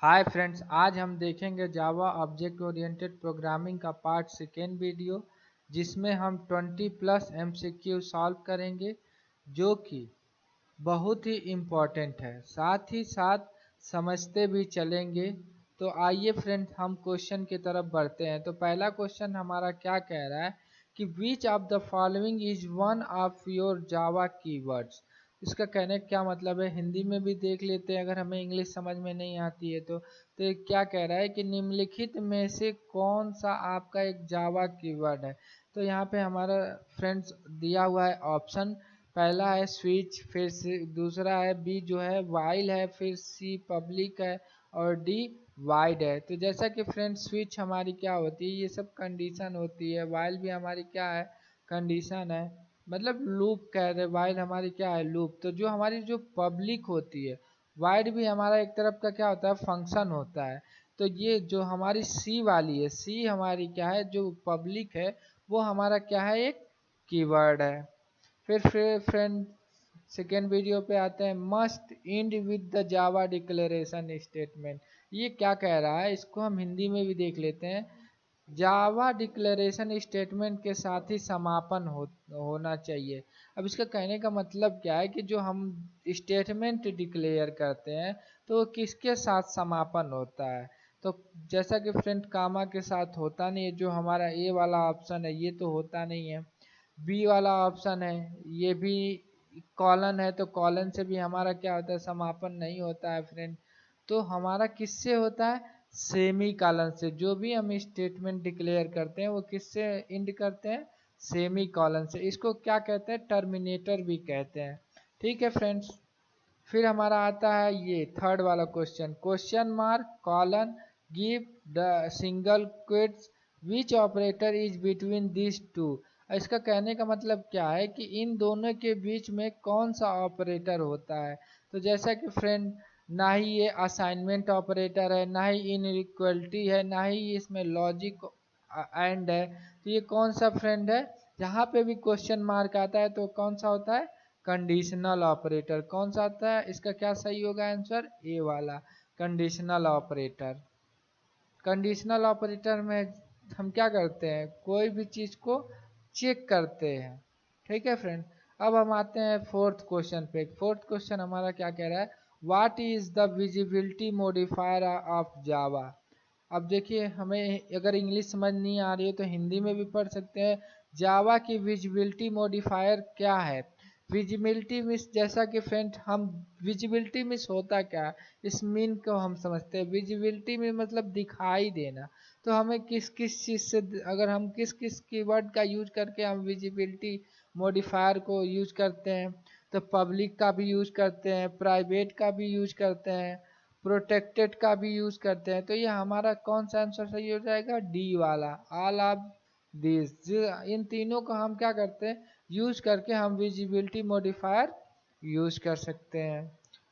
Hi friends, आज हम देखेंगे जावा ऑब्जेक्ट ओरिएंटेड प्रोग्रामिंग का पार्ट सेकेंड वीडियो, जिसमें हम 20 प्लस एमसीक्यू सॉल्व करेंगे, जो कि बहुत ही इम्पोर्टेंट है। साथ ही साथ समझते भी चलेंगे। तो आइए फ्रेंड्स, हम क्वेश्चन की तरफ बढ़ते हैं। तो पहला क्वेश्चन हमारा क्या कह रहा है कि विच of the following is one of your Java keywords. इसका कहने का क्या मतलब है, हिंदी में भी देख लेते हैं अगर हमें इंग्लिश समझ में नहीं आती है तो ये क्या कह रहा है कि निम्नलिखित में से कौन सा आपका एक जावा कीवर्ड है। तो यहाँ पे हमारा फ्रेंड्स दिया हुआ है ऑप्शन। पहला है स्विच, फिर दूसरा है बी जो है वाइल है, फिर सी पब्लिक है और डी वाइड है। तो जैसा कि फ्रेंड्स स्विच हमारी क्या होती है, ये सब कंडीशन होती है। वाइल भी हमारी क्या है, कंडीशन है, मतलब लूप कह रहे। वाइल हमारी क्या है, लूप। तो जो हमारी जो पब्लिक होती है, वाइड भी हमारा एक तरफ का क्या होता है, फंक्शन होता है। तो ये जो हमारी सी वाली है, सी हमारी क्या है, जो पब्लिक है, वो हमारा क्या है, एक कीवर्ड है। फिर फ्रेंड सेकेंड वीडियो पे आते हैं, must and with the Java declaration statement. ये क्या कह रहा है, इसको हम हिंदी में भी देख लेते हैं। जावा डिक्लेरेशन स्टेटमेंट के साथ ही समापन होना चाहिए। अब इसका कहने का मतलब क्या है कि जो हम स्टेटमेंट डिक्लेयर करते हैं तो वो किसके साथ समापन होता है। तो जैसा कि फ्रेंड कामा के साथ होता नहीं है, जो हमारा ए वाला ऑप्शन है ये तो होता नहीं है। बी वाला ऑप्शन है, ये भी कॉलन है, तो कॉलन से भी हमारा क्या होता है, समापन नहीं होता है फ्रेंड। तो हमारा किससे होता है, सेमी कॉलन से। जो भी हम स्टेटमेंट डिक्लेयर करते हैं वो किससे इंड करते हैं, सेमी कॉलन से। इसको क्या कहते हैं, टर्मिनेटर भी कहते हैं। ठीक है फ्रेंड्स। फिर हमारा आता है ये थर्ड वाला question, question mark colon give the single quotes which operator is between this two. इसका कहने का मतलब क्या है कि इन दोनों के बीच में कौन सा ऑपरेटर होता है। तो जैसा कि फ्रेंड ना ही ये असाइनमेंट ऑपरेटर है, ना ही इनइक्वलिटी है, ना ही इसमें लॉजिक एंड है। तो ये कौन सा फ्रेंड है, जहाँ पे भी क्वेश्चन मार्क आता है तो कौन सा होता है, कंडीशनल ऑपरेटर। कौन सा आता है, इसका क्या सही होगा आंसर, ए वाला, कंडीशनल ऑपरेटर। कंडीशनल ऑपरेटर में हम क्या करते हैं, कोई भी चीज़ को चेक करते हैं। ठीक है फ्रेंड। अब हम आते हैं फोर्थ क्वेश्चन पे। फोर्थ क्वेश्चन हमारा क्या कह रहा है, what is the visibility modifier of Java. अब देखिए, हमें अगर इंग्लिश समझ नहीं आ रही है तो हिंदी में भी पढ़ सकते हैं। जावा की विजिबिलिटी मॉडिफायर क्या है। विजिबिलिटी मिस, जैसा कि फ्रेंड हम विजिबिलिटी मिस होता क्या है, इस मीन को हम समझते हैं। विजिबिलिटी में मतलब दिखाई देना। तो हमें किस किस चीज़ से, अगर हम किस किस कीवर्ड का यूज करके हम विजिबिलिटी मॉडिफायर को यूज करते हैं, तो पब्लिक का भी यूज करते हैं, प्राइवेट का भी यूज करते हैं, प्रोटेक्टेड का भी यूज करते हैं। तो ये हमारा कौन सा आंसर सही हो जाएगा, डी वाला, ऑल ऑफ दिस। इन तीनों को हम क्या करते हैं, यूज करके हम विजिबिलिटी मॉडिफायर यूज कर सकते हैं।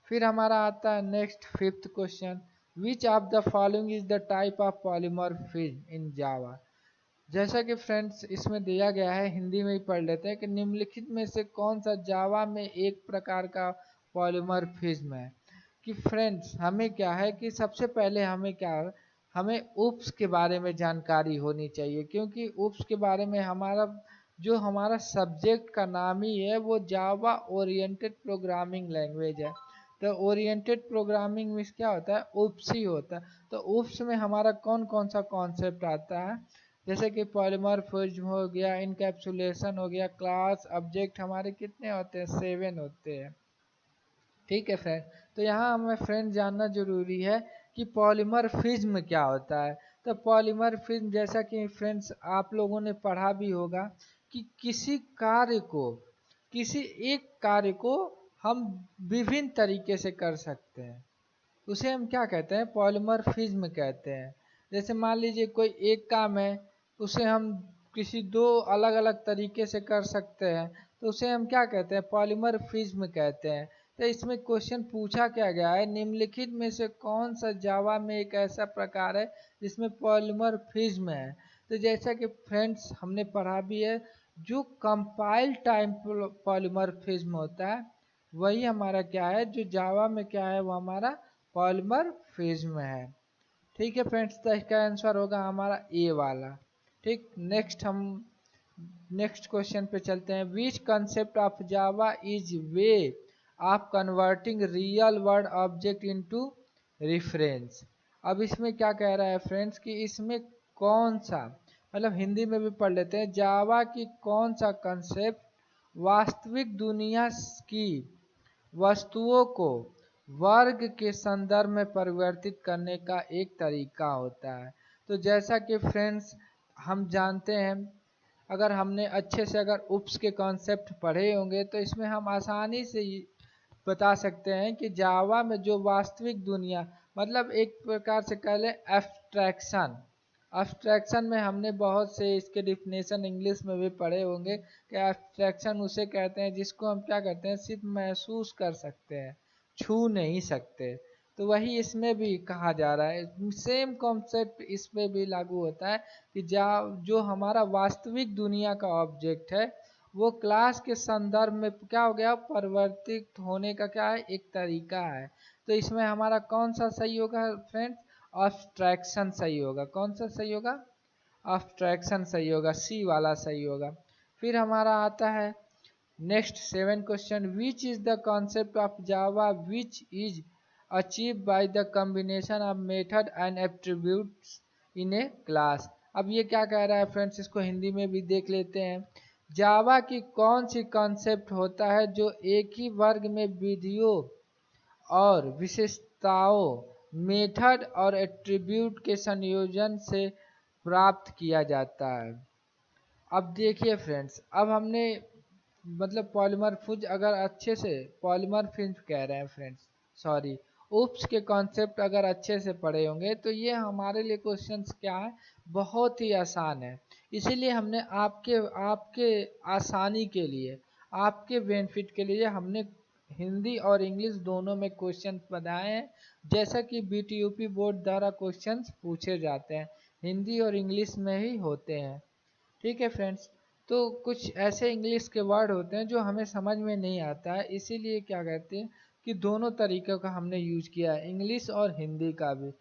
फिर हमारा आता है next fifth question, which of the following is the type of polymorphism in Java. जैसा कि फ्रेंड्स इसमें दिया गया है, हिंदी में ही पढ़ लेते हैं कि निम्नलिखित में से कौन सा जावा में एक प्रकार का पॉलीमॉर्फिज्म है। कि फ्रेंड्स हमें क्या है कि सबसे पहले हमें क्या, हमें उप्स के बारे में जानकारी होनी चाहिए, क्योंकि उप्स के बारे में हमारा जो हमारा सब्जेक्ट का नाम ही है वो जावा ओरिएंटेड प्रोग्रामिंग लैंग्वेज है। तो ओरिएंटेड प्रोग्रामिंग में क्या होता है, उप्स ही होता है। तो उप्स में हमारा कौन कौन सा कॉन्सेप्ट आता है, जैसे कि पॉलीमॉर्फिज्म हो गया, इनकैप्सुलेशन हो गया, क्लास, ऑब्जेक्ट, हमारे कितने होते हैं, 7 होते हैं। ठीक है फ्रेंड। तो यहाँ हमें फ्रेंड जानना जरूरी है कि पॉलीमॉर्फिज्म क्या होता है। तो पॉलीमॉर्फिज्म जैसा कि फ्रेंड्स आप लोगों ने पढ़ा भी होगा कि किसी एक कार्य को हम विभिन्न तरीके से कर सकते हैं, उसे हम क्या कहते हैं, पॉलीमॉर्फिज्म कहते हैं। जैसे मान लीजिए कोई एक काम है, उसे हम किसी दो अलग अलग तरीके से कर सकते हैं, तो उसे हम क्या कहते हैं, पॉलीमॉर्फिज्म कहते हैं। तो इसमें क्वेश्चन पूछा क्या गया है, निम्नलिखित में से कौन सा जावा में एक ऐसा प्रकार है जिसमें पॉलीमॉर्फिज्म है। तो जैसा कि फ्रेंड्स हमने पढ़ा भी है, जो कंपाइल टाइम पॉलीमॉर्फिज्म होता है वही हमारा क्या है, जो जावा में क्या है, वो हमारा पॉलीमॉर्फिज्म है। ठीक है फ्रेंड्स, तो इसका आंसर होगा हमारा ए वाला। ठीक, नेक्स्ट क्वेश्चन पे चलते हैं। Which concept of Java is way of converting real world object into reference. अब इसमें क्या कह रहा है फ्रेंड्स कि इसमें कौन सा, मतलब हिंदी में भी पढ़ लेते हैं, जावा की कौन सा कंसेप्ट वास्तविक दुनिया की वस्तुओं को वर्ग के संदर्भ में परिवर्तित करने का एक तरीका होता है। तो जैसा कि फ्रेंड्स हम जानते हैं, अगर हमने अच्छे से अगर उप्स के कॉन्सेप्ट पढ़े होंगे तो इसमें हम आसानी से बता सकते हैं कि जावा में जो वास्तविक दुनिया, मतलब एक प्रकार से कह लें एब्स्ट्रैक्शन। एब्स्ट्रैक्शन में हमने बहुत से इसके डिफिनेशन इंग्लिश में भी पढ़े होंगे कि एब्स्ट्रैक्शन उसे कहते हैं जिसको हम क्या करते हैं, सिर्फ महसूस कर सकते हैं, छू नहीं सकते। तो वही इसमें भी कहा जा रहा है, सेम कॉन्सेप्ट इसमें भी लागू होता है कि जो हमारा वास्तविक दुनिया का ऑब्जेक्ट है वो क्लास के संदर्भ में क्या हो गया, परिवर्तित होने का क्या है, एक तरीका है। तो इसमें हमारा कौन सा सही होगा फ्रेंड्स, अब्स्ट्रैक्शन सही होगा। कौन सा सही होगा, अब्स्ट्रैक्शन सही होगा, सी वाला सही होगा। फिर हमारा आता है next 7 question, which is the concept of Java which is achieve by the combination of method and attributes in A class. अब ये क्या कह रहा है फ्रेंड्स, इसको हिंदी में भी देख लेते हैं। जावा की कौन सी कॉन्सेप्ट होता है जो एक ही वर्ग में विधियों और विशेषताओं, मेथड और एट्रीब्यूट के संयोजन से प्राप्त किया जाता है। अब देखिए फ्रेंड्स, अब हमने मतलब पॉलीमॉर्फिज्म, अगर अच्छे से पॉलीमॉर्फिज्म कह रहे हैं फ्रेंड्स, सॉरी, उप्स के कॉन्सेप्ट अगर अच्छे से पढ़े होंगे तो ये हमारे लिए क्वेश्चंस क्या है, बहुत ही आसान है। इसीलिए हमने आपके आपके आसानी के लिए, आपके बेनिफिट के लिए हमने हिंदी और इंग्लिश दोनों में क्वेश्चन बनाए हैं, जैसा कि बीटीयूपी बोर्ड द्वारा क्वेश्चंस पूछे जाते हैं, हिंदी और इंग्लिश में ही होते हैं। ठीक है फ्रेंड्स, तो कुछ ऐसे इंग्लिश के वर्ड होते हैं जो हमें समझ में नहीं आता है, इसीलिए क्या कहते हैं कि दोनों तरीक़ों का हमने यूज किया है, इंग्लिश और हिंदी का भी।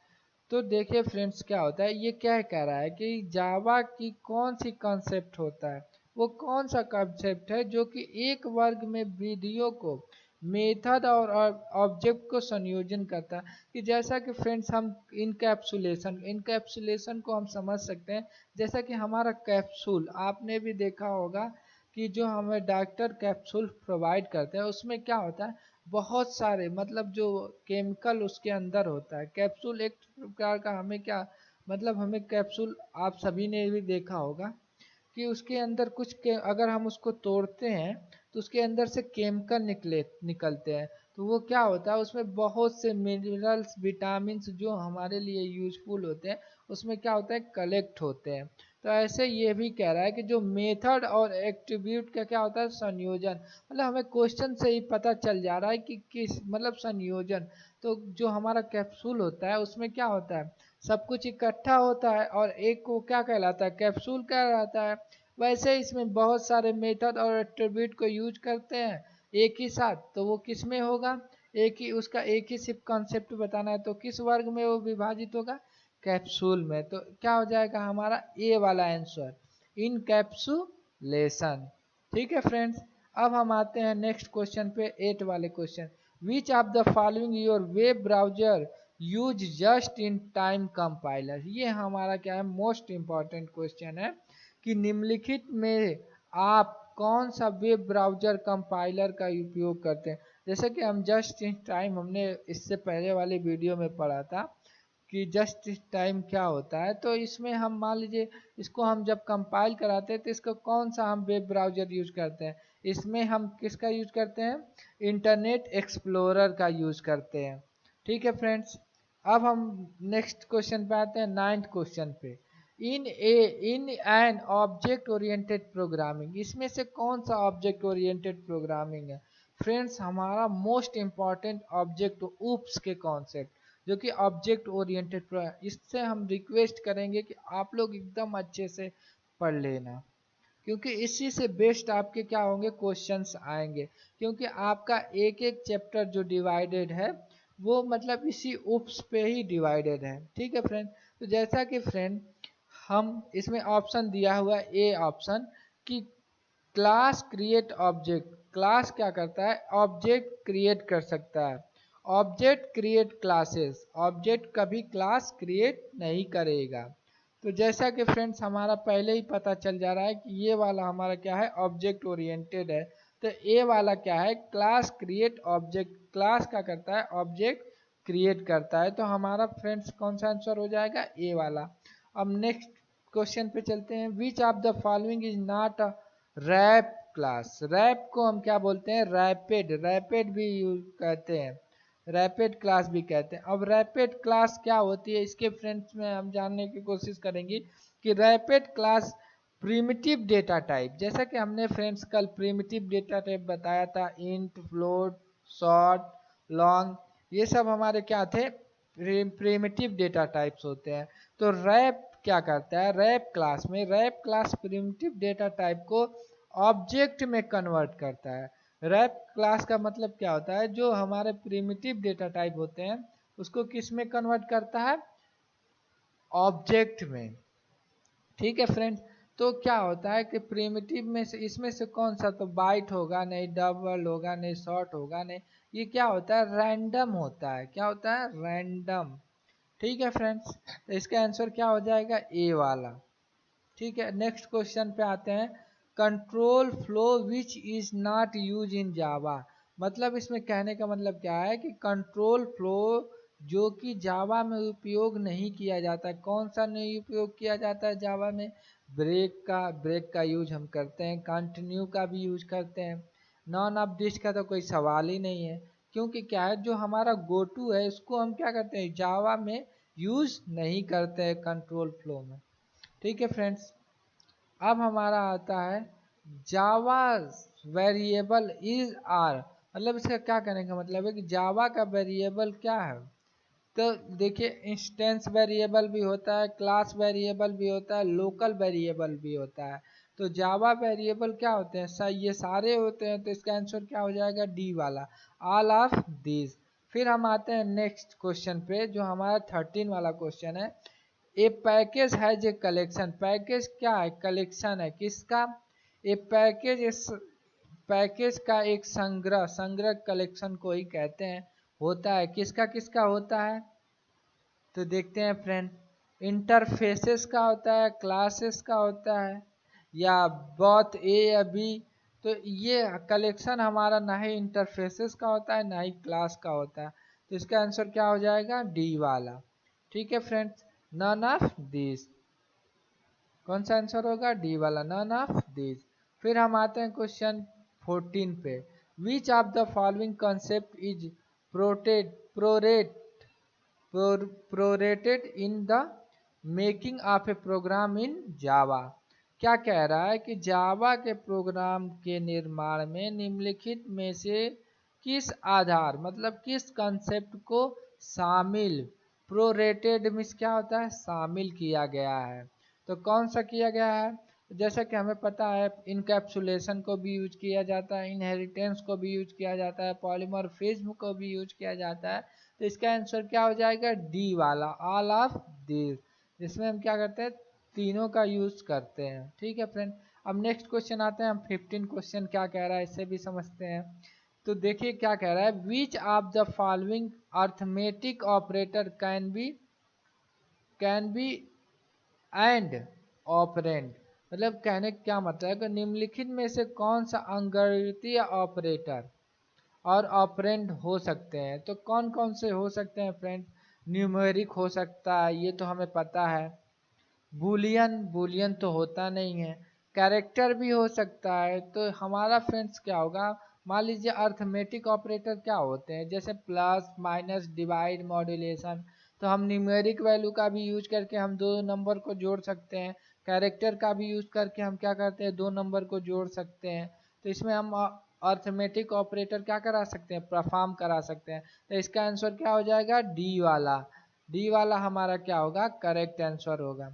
तो देखिए फ्रेंड्स क्या होता है, ये क्या कह रहा है कि जावा की कौन सी कॉन्सेप्ट होता है, वो कौन सा कॉन्सेप्ट है जो कि एक वर्ग में विधियों को, मेथड और ऑब्जेक्ट को संयोजन करता है। कि जैसा कि फ्रेंड्स हम इनकैप्सुलेशन को हम समझ सकते हैं, जैसा कि हमारा कैप्सूल आपने भी देखा होगा कि जो हमें डॉक्टर कैप्सूल प्रोवाइड करते हैं उसमें क्या होता है, बहुत सारे मतलब जो केमिकल उसके अंदर होता है। कैप्सूल एक प्रकार का हमें क्या मतलब, हमें कैप्सूल आप सभी ने भी देखा होगा कि उसके अंदर कुछ के अगर हम उसको तोड़ते हैं तो उसके अंदर से केमिकल निकलते हैं। तो वो क्या होता है, उसमें बहुत से मिनरल्स, विटामिन्स जो हमारे लिए यूजफुल होते हैं उसमें क्या होता है, कलेक्ट होते हैं। तो ऐसे ये भी कह रहा है कि जो मेथड और एट्रीब्यूट का क्या होता है, संयोजन, मतलब हमें क्वेश्चन से ही पता चल जा रहा है कि किस मतलब संयोजन। तो जो हमारा कैप्सूल होता है उसमें क्या होता है, सब कुछ इकट्ठा होता है और एक को क्या कहलाता है, कैप्सूल कहलाता है। वैसे इसमें बहुत सारे मेथड और एट्रीब्यूट को यूज करते हैं एक ही साथ, तो वो किस में होगा, एक ही उसका एक ही सिर्फ कॉन्सेप्ट बताना है, तो किस वर्ग में वो विभाजित होगा, कैप्सूल में। तो क्या हो जाएगा हमारा ए वाला आंसर, इनकैप्सुलेशन। ठीक है फ्रेंड्स, अब हम आते हैं नेक्स्ट क्वेश्चन पे, 8 वाले question, which of the following your web browser use just in time compiler. ये हमारा क्या है, मोस्ट इंपॉर्टेंट क्वेश्चन है कि निम्नलिखित में आप कौन सा वेब ब्राउजर कंपाइलर का उपयोग करते हैं। जैसे कि हम जस्ट इन टाइम, हमने इससे पहले वाले वीडियो में पढ़ा था कि जस्ट इन टाइम क्या होता है। तो इसमें हम मान लीजिए इसको हम जब कंपाइल कराते हैं तो इसका कौन सा हम वेब ब्राउजर यूज करते हैं, इसमें हम किसका यूज करते हैं, इंटरनेट एक्सप्लोरर का यूज करते हैं। ठीक है फ्रेंड्स, अब हम नेक्स्ट क्वेश्चन पे आते हैं, 9th क्वेश्चन पे, in an object oriented programming. इसमें से कौन सा ऑब्जेक्ट ओरिएंटेड प्रोग्रामिंग है फ्रेंड्स, हमारा मोस्ट इंपॉर्टेंट ऑब्जेक्ट उप्स के कॉन्सेप्ट, जो कि ऑब्जेक्ट ओरिएंटेड। इससे हम रिक्वेस्ट करेंगे कि आप लोग एकदम अच्छे से पढ़ लेना, क्योंकि इसी से बेस्ट आपके क्या होंगे, क्वेश्चंस आएंगे। क्योंकि आपका एक एक चैप्टर जो डिवाइडेड है वो मतलब इसी उप्स पे ही डिवाइडेड है। ठीक है फ्रेंड, तो जैसा कि फ्रेंड हम इसमें ऑप्शन दिया हुआ है ए ऑप्शन कि क्लास क्रिएट ऑब्जेक्ट, क्लास क्या करता है, ऑब्जेक्ट क्रिएट कर सकता है। ऑब्जेक्ट क्रिएट क्लासेस, ऑब्जेक्ट कभी क्लास क्रिएट नहीं करेगा। तो जैसा कि फ्रेंड्स हमारा पहले ही पता चल जा रहा है कि ये वाला हमारा क्या है, ऑब्जेक्ट ओरिएंटेड है। तो ए वाला क्या है, क्लास क्रिएट ऑब्जेक्ट, क्लास क्या करता है, ऑब्जेक्ट क्रिएट करता है। तो हमारा फ्रेंड्स कौन सा आंसर हो जाएगा, ए वाला। अब नेक्स्ट क्वेश्चन पे चलते हैं, which of the following is not a wrap class. Wrap को हम क्या बोलते हैं, रैपिड, रैपिड भी यूज कहते हैं, रैपिड क्लास भी कहते हैं। अब रैपिड क्लास क्या होती है, इसके फ्रेंड्स में हम जानने की कोशिश करेंगे कि rapid class primitive data type, जैसा कि हमने फ्रेंड्स कल प्रिमिटिव डेटा टाइप बताया था, इंट, फ्लोट, शॉर्ट, लॉन्ग, ये सब हमारे क्या थे, प्रिमिटिव डेटा टाइप्स होते हैं। तो रैप क्या करता है, रैप क्लास में, wrap class primitive data type को ऑब्जेक्ट में कन्वर्ट करता है। रैप क्लास का मतलब क्या होता है, जो हमारे प्रिमिटिव डेटा टाइप होते हैं उसको किस में कन्वर्ट करता है, ऑब्जेक्ट में। ठीक है फ्रेंड, तो क्या होता है कि प्रिमिटिव में से इसमें से कौन सा, तो बाइट होगा नहीं, डबल होगा नहीं, शॉर्ट होगा नहीं, ये क्या होता है, रैंडम होता है। क्या होता है, रैंडम। ठीक है फ्रेंड्स, तो इसका आंसर क्या हो जाएगा, ए वाला। ठीक है, नेक्स्ट क्वेश्चन पे आते हैं, control flow which is not use in Java. मतलब इसमें कहने का मतलब क्या है कि कंट्रोल फ्लो जो कि जावा में उपयोग नहीं किया जाता है। कौन सा नहीं उपयोग किया जाता है जावा में, ब्रेक का यूज हम करते हैं, कंटिन्यू का भी यूज करते हैं, नॉन ऑफ दिस का तो कोई सवाल ही नहीं है, क्योंकि क्या है, जो हमारा गो टू है उसको हम क्या करते हैं, जावा में यूज नहीं करते हैं कंट्रोल फ्लो में। ठीक है फ्रेंड्स, अब हमारा आता है जावा वेरिएबल इज आर। मतलब इसका क्या कहने का मतलब है कि जावा का वेरिएबल क्या है, तो देखिए इंस्टेंस वेरिएबल भी होता है, क्लास वेरिएबल भी होता है, लोकल वेरिएबल भी होता है। तो जावा वेरिएबल क्या होते हैं, ये सारे होते हैं। तो इसका आंसर क्या हो जाएगा, डी वाला, ऑल ऑफ दिस। फिर हम आते हैं नेक्स्ट क्वेश्चन पे, जो हमारा 13 वाला क्वेश्चन है, ए पैकेज है जे कलेक्शन। पैकेज क्या है, कलेक्शन है किसका, ए पैकेज इस पैकेज का एक संग्रह, संग्रह कलेक्शन को ही कहते हैं, होता है किसका किसका होता है। तो देखते हैं फ्रेंड, इंटरफेसेस का होता है, क्लासेस का होता है, या बोथ ए या बी। तो ये कलेक्शन हमारा ना ही इंटरफेसेस का होता है ना ही क्लास का होता है। तो इसका आंसर क्या हो जाएगा, डी वाला। ठीक है फ्रेंड्स, नन ऑफ दिस, कौन सा आंसर होगा, डी वाला, नन ऑफ दिस। फिर हम आते हैं क्वेश्चन 14 पे, which of the following concept is protected prorate prorated in the making of a program in Java. क्या कह रहा है कि जावा के प्रोग्राम के निर्माण में निम्नलिखित में से किस आधार, मतलब किस कंसेप्ट को शामिल, प्रोरेटेड मीन्स क्या होता है, शामिल किया गया है। तो कौन सा किया गया है, जैसा कि हमें पता है इनकैप्सुलेशन को भी यूज किया जाता है, इनहेरिटेंस को भी यूज किया जाता है, पॉलीमॉर्फिज्म को भी यूज किया जाता है। तो इसका आंसर क्या हो जाएगा, डी वाला, ऑल ऑफ दिस, जिसमें हम क्या करते हैं, तीनों का यूज करते हैं। ठीक है फ्रेंड, अब नेक्स्ट क्वेश्चन आते हैं, हम 15 क्वेश्चन क्या कह रहा है इससे भी समझते हैं। तो देखिए क्या कह रहा है, विच of the following arithmetic operator can be and operand. मतलब कहने का क्या मतलब है कि निम्नलिखित में से कौन सा अंगगणितीय ऑपरेटर और ऑपरेंड हो सकते हैं। तो कौन कौन से हो सकते हैं फ्रेंड, न्यूमेरिक हो सकता है, ये तो हमें पता है, बूलियन, बूलियन तो होता नहीं है, कैरेक्टर भी हो सकता है। तो हमारा फ्रेंड्स क्या होगा, मान लीजिए अर्थमेटिक ऑपरेटर क्या होते हैं, जैसे प्लस, माइनस, डिवाइड, मॉड्यूलेशन। तो हम न्यूमेरिक वैल्यू का भी यूज करके हम दो नंबर को जोड़ सकते हैं, कैरेक्टर का भी यूज करके हम क्या करते हैं, दो नंबर को जोड़ सकते हैं। तो इसमें हम अर्थमेटिक ऑपरेटर क्या करा सकते हैं, परफॉर्म करा सकते हैं। तो इसका आंसर क्या हो जाएगा, डी वाला, डी वाला हमारा क्या होगा, करेक्ट आंसर होगा।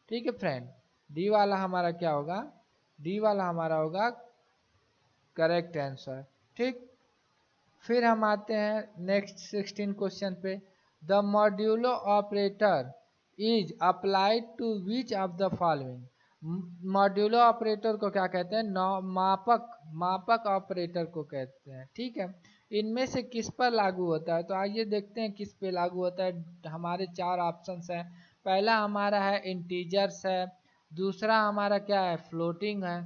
ठीक है फ्रेंड, डी वाला हमारा क्या होगा, डी वाला हमारा होगा करेक्ट आंसर। ठीक, फिर हम आते हैं नेक्स्ट 16 क्वेश्चन पे। The modulo operator is applied to which of the following. Modulo operator को क्या कहते हैं? मापक ऑपरेटर को कहते हैं। ठीक है, इनमें से किस पर लागू होता है? तो आइए देखते हैं किस पे लागू होता है। हमारे चार ऑप्शंस हैं। पहला हमारा है इंटीजर्स है, दूसरा हमारा क्या है? फ्लोटिंग है।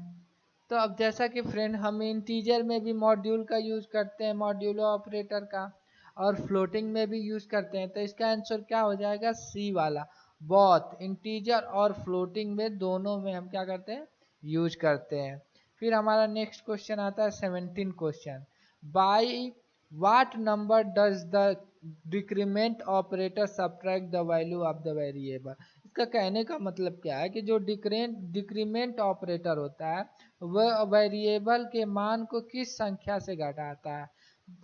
तो अब जैसा कि फ्रेंड हम इंटीजर में भी मॉड्यूल का यूज करते हैं, मॉड्यूलो ऑपरेटर का, और फ्लोटिंग में भी यूज करते हैं, तो इसका आंसर क्या हो जाएगा? सी वाला। बोथ इंटीजर और फ्लोटिंग में, दोनों में हम क्या करते हैं? यूज करते हैं। फिर हमारा नेक्स्ट क्वेश्चन आता है 17 question. By what number does the decrement operator subtract the value of the variable. इसका कहने का मतलब क्या है कि जो डिक्रीमेंट ऑपरेटर होता है वह वेरिएबल के मान को किस संख्या से घटाता है।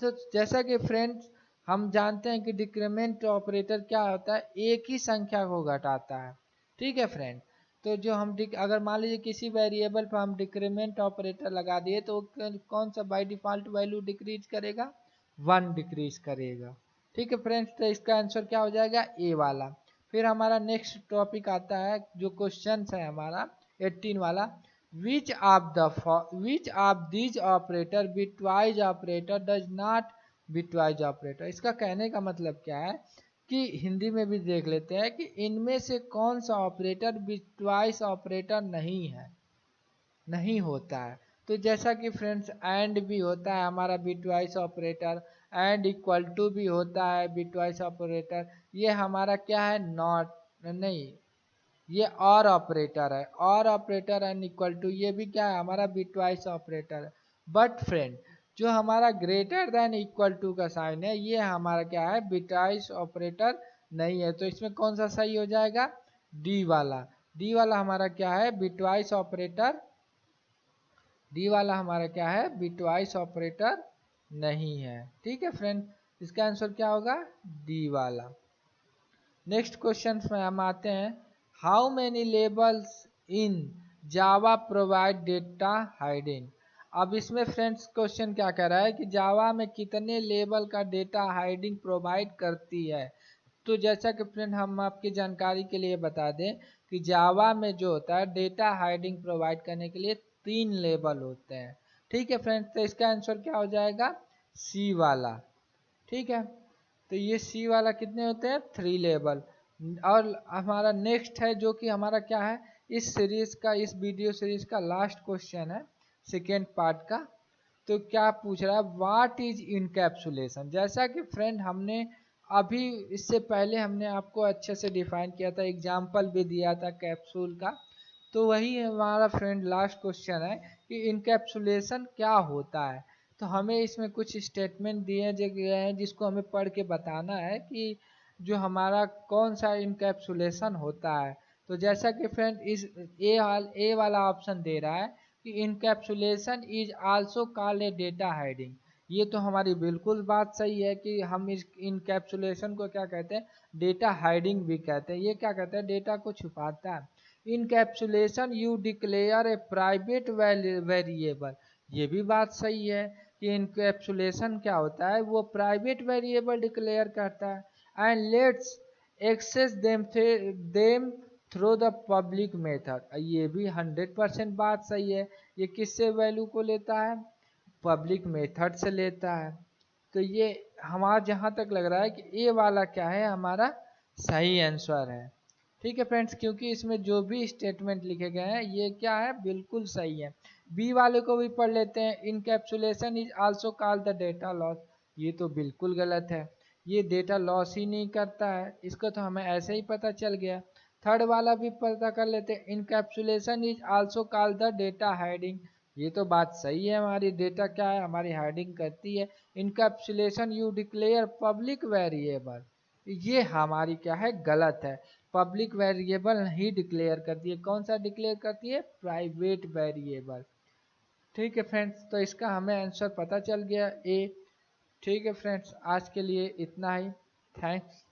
तो जैसा कि फ्रेंड्स हम जानते हैं कि डिक्रीमेंट ऑपरेटर क्या होता है? एक ही संख्या को घटाता है। ठीक है फ्रेंड, तो जो हम अगर मान लीजिए किसी वेरिएबल पर हम डिक्रीमेंट ऑपरेटर लगा दिए तो कौन सा बाय डिफॉल्ट वैल्यू डिक्रीज करेगा? 1 डिक्रीज करेगा। ठीक है फ्रेंड्स, तो इसका आंसर क्या हो जाएगा? ए वाला। फिर हमारा नेक्स्ट टॉपिक आता है, जो क्वेश्चन है हमारा 18 वाला। Which of these operator bitwise operator does not bitwise operator. इसका कहने का मतलब क्या है कि हिंदी में भी देख लेते हैं कि इनमें से कौन सा ऑपरेटर बिटवाइज ऑपरेटर नहीं है, नहीं होता है। तो जैसा कि फ्रेंड्स एंड भी होता है हमारा bitwise operator, and equal to भी होता है बिटवाइज ऑपरेटर, ये हमारा क्या है? नॉट, नहीं, ये और ऑपरेटर है। और ऑपरेटर एंड इक्वल टू ये भी क्या है? हमारा बिटवाइज ऑपरेटर है। बट फ्रेंड जो हमारा ग्रेटर देन इक्वल टू का साइन है, ये हमारा क्या है? बिटवाइज ऑपरेटर नहीं है। तो इसमें कौन सा सही हो जाएगा? डी वाला। डी वाला हमारा क्या है? Bitwise operator. डी वाला हमारा क्या है? बिटवाइज ऑपरेटर नहीं है। ठीक है फ्रेंड, इसका आंसर क्या होगा? डी वाला। नेक्स्ट क्वेश्चन में हम आते हैं। How many labels in Java provide data hiding. अब इसमें फ्रेंड्स क्वेश्चन क्या कह रहा है कि जावा में कितने लेबल का डेटा हाइडिंग प्रोवाइड करती है। तो जैसा कि फ्रेंड हम आपकी जानकारी के लिए बता दें कि जावा में जो होता है डेटा हाइडिंग प्रोवाइड करने के लिए 3 लेबल होते हैं। ठीक है फ्रेंड्स, तो इसका आंसर क्या हो जाएगा? सी वाला। ठीक है, तो ये सी वाला कितने होते हैं? 3 लेबल। और हमारा नेक्स्ट है जो कि हमारा क्या है? इस सीरीज का, इस वीडियो सीरीज का लास्ट क्वेश्चन है, सेकेंड पार्ट का। तो क्या पूछ रहा है? What is encapsulation. जैसा कि फ्रेंड हमने अभी इससे पहले हमने आपको अच्छे से डिफाइन किया था, एग्जाम्पल भी दिया था कैप्सूल का। तो वही हमारा फ्रेंड लास्ट क्वेश्चन है कि इनकैप्सुलेशन क्या होता है। तो हमें इसमें कुछ स्टेटमेंट दिए गए हैं जिसको हमें पढ़ के बताना है कि जो हमारा कौन सा इनकैप्सुलेशन होता है। तो जैसा कि फ्रेंड इस ए वाला ऑप्शन दे रहा है कि encapsulation is also called a data hiding. ये तो हमारी बिल्कुल बात सही है कि हम इस इनकैप्सुलेशन को क्या कहते हैं? डेटा हाइडिंग भी कहते हैं। ये क्या कहते हैं? डेटा को छुपाता है। Encapsulation you declare A private variable. ये भी बात सही है कि इनकैप्सुलेशन क्या होता है? वो प्राइवेट वेरिएबल डिक्लेयर करता है। And let's access them through the public method. ये भी 100% बात सही है। ये किससे वैल्यू को लेता है? पब्लिक मेथड से लेता है। तो ये हमारा जहाँ तक लग रहा है कि ए वाला क्या है? हमारा सही आंसर है। ठीक है फ्रेंड्स, क्योंकि इसमें जो भी स्टेटमेंट लिखे गए हैं ये क्या है? बिल्कुल सही है। बी वाले को भी पढ़ लेते हैं। Encapsulation is also called the data loss. ये तो बिल्कुल गलत है, ये डेटा लॉस ही नहीं करता है, इसको तो हमें ऐसे ही पता चल गया। थर्ड वाला भी पता कर लेते हैं। Encapsulation is also called the data hiding. ये तो बात सही है, हमारी डेटा क्या है? हमारी हाइडिंग करती है। Encapsulation you declare public variable. ये हमारी क्या है? गलत है। पब्लिक वेरिएबल नहीं डिक्लेयर करती है। कौन सा डिक्लेयर करती है? Private variable. ठीक है फ्रेंड्स, तो इसका हमें आंसर पता चल गया ए। ठीक है फ्रेंड्स, आज के लिए इतना ही। थैंक्स।